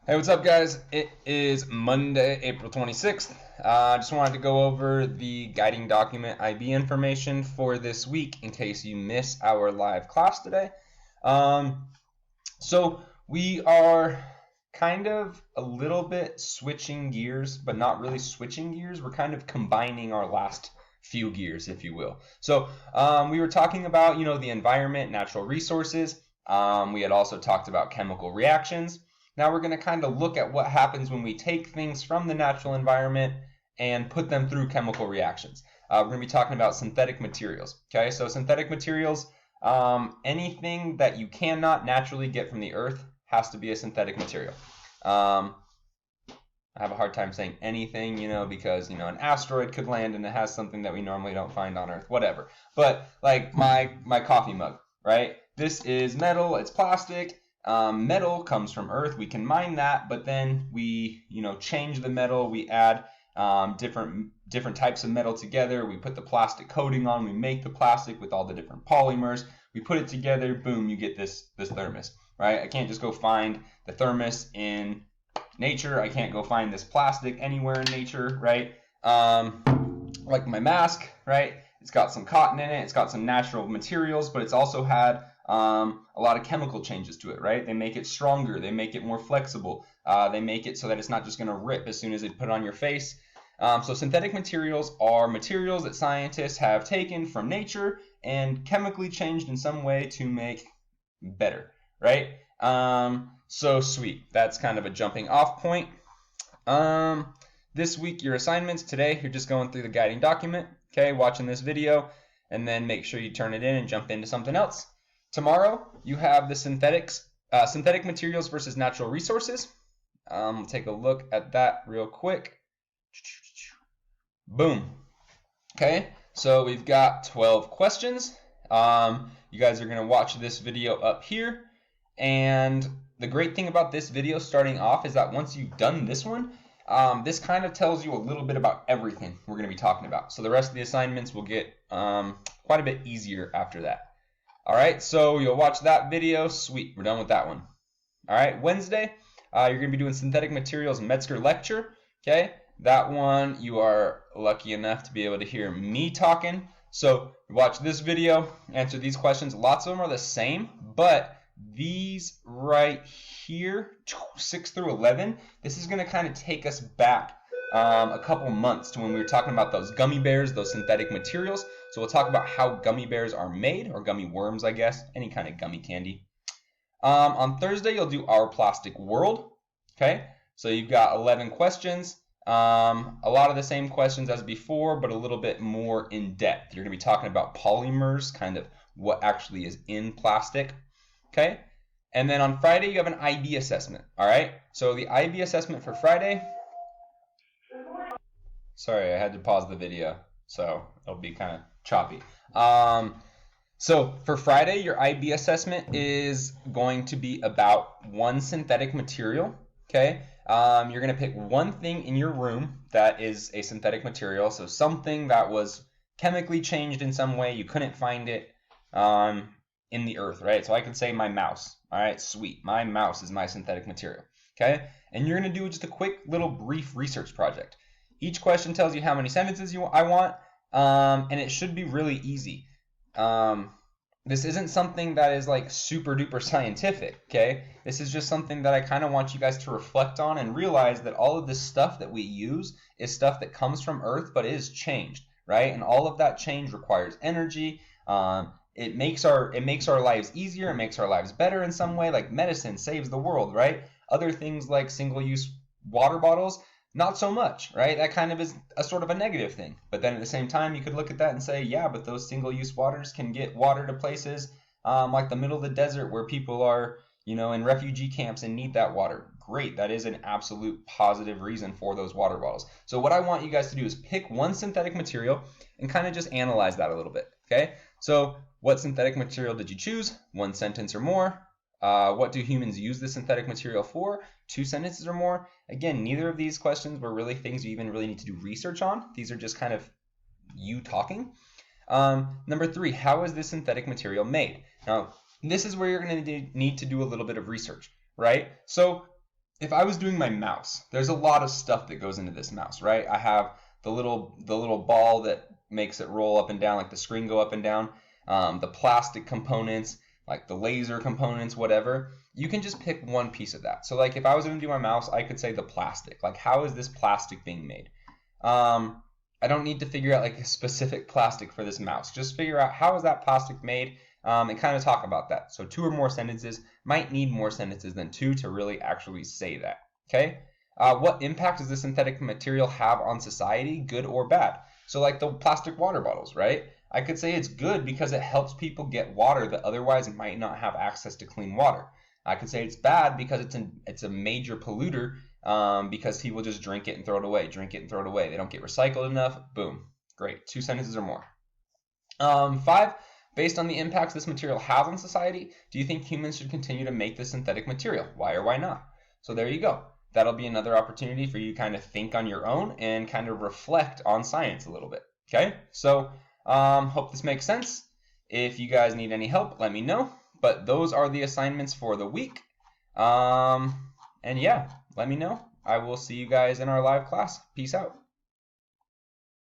Hey, what's up, guys? It is Monday, April 26th. I just wanted to go over the guiding document IB information for this week in case you miss our live class today. So we are kind of a little bit switching gears, but not really switching gears. We're kind of combining our last few gears, if you will. So we were talking about, the environment, natural resources. We had also talked about chemical reactions. Now we're going to kind of look at what happens when we take things from the natural environment and put them through chemical reactions. We're going to be talking about synthetic materials. Okay, so synthetic materials, anything that you cannot naturally get from the earth has to be a synthetic material. I have a hard time saying anything, because, an asteroid could land and it has something that we normally don't find on Earth, whatever. But like my coffee mug, right? This is metal, it's plastic. Metal comes from Earth. We can mine that, but then we, change the metal. We add different types of metal together. We put the plastic coating on. We make the plastic with all the different polymers. We put it together. Boom, you get this thermos, right? I can't just go find the thermos in nature. I can't go find this plastic anywhere in nature, right? Like my mask, right? It's got some cotton in it. It's got some natural materials, but it's also had a lot of chemical changes to it, right? They make it stronger. They make it more flexible. They make it so that it's not just going to rip as soon as they put it on your face. So synthetic materials are materials that scientists have taken from nature and chemically changed in some way to make better, right? So sweet. That's kind of a jumping off point. This week, your assignments today, you're just going through the guiding document, okay, watching this video, and then make sure you turn it in and jump into something else. Tomorrow, you have the synthetic materials versus natural resources. Take a look at that real quick. Boom. Okay, so we've got 12 questions. You guys are going to watch this video up here. And the great thing about this video starting off is that once you've done this one, this kind of tells you a little bit about everything we're going to be talking about. So the rest of the assignments will get quite a bit easier after that. All right, so you'll watch that video. Sweet, we're done with that one. All right, Wednesday, you're going to be doing synthetic materials Metzger lecture. Okay, that one you are lucky enough to be able to hear me talking. So watch this video, answer these questions. Lots of them are the same, but these right here, 6 through 11, this is going to kind of take us back a couple months to when we were talking about those gummy bears, those synthetic materials. So we'll talk about how gummy bears are made, or gummy worms, I guess, any kind of gummy candy. On Thursday, you'll do Our Plastic World. Okay, so you've got 11 questions. A lot of the same questions as before, but a little bit more in depth. You're going to be talking about polymers, kind of what actually is in plastic. Okay, and then on Friday, you have an IB assessment. All right, so the IB assessment for Friday. Sorry, I had to pause the video, so it'll be kind of choppy. So for Friday, your IB assessment is going to be about one synthetic material. Okay, you're going to pick one thing in your room that is a synthetic material, so something that was chemically changed in some way. You couldn't find it in the earth, right? So I could say my mouse. All right, sweet. My mouse is my synthetic material. Okay, and you're going to do just a quick little brief research project. Each question tells you how many sentences I want, and it should be really easy. This isn't something that is like super duper scientific, okay? This is just something that I kind of want you guys to reflect on and realize that all of this stuff that we use is stuff that comes from Earth, but it is changed, right? And all of that change requires energy. It makes our lives easier. It makes our lives better in some way, like medicine saves the world, right? Other things like single-use water bottles, not so much, right? That kind of is a sort of a negative thing. But then at the same time, you could look at that and say, yeah, but those single-use waters can get water to places like the middle of the desert where people are, in refugee camps and need that water. Great, that is an absolute positive reason for those water bottles. So what I want you guys to do is pick one synthetic material and kind of just analyze that a little bit, okay? So what synthetic material did you choose? One sentence or more. What do humans use this synthetic material for? 2 sentences or more. Again, neither of these questions were really things you even really need to do research on. These are just kind of you talking. Number 3, how is this synthetic material made? Now, this is where you're going to need to do a little bit of research, right? So if I was doing my mouse, there's a lot of stuff that goes into this mouse, right? I have the little ball that makes it roll up and down, like the screen go up and down, the plastic components, like the laser components, whatever. You can just pick one piece of that. So like if I was going to do my mouse, I could say the plastic. Like how is this plastic being made? I don't need to figure out like a specific plastic for this mouse. Just figure out how is that plastic made, and kind of talk about that. So 2 or more sentences. Might need more sentences than 2 to really actually say that. Okay? What impact does the synthetic material have on society, good or bad? So like the plastic water bottles, right? I could say it's good because it helps people get water that otherwise might not have access to clean water. I could say it's bad because it's a major polluter, because people just drink it and throw it away, drink it and throw it away. They don't get recycled enough. Boom. Great. 2 sentences or more. 5, based on the impacts this material has on society, do you think humans should continue to make this synthetic material? Why or why not? So there you go. That'll be another opportunity for you to kind of think on your own and kind of reflect on science a little bit. Okay? So hope this makes sense. If you guys need any help, let me know. But those are the assignments for the week. And yeah, let me know. I will see you guys in our live class. Peace out.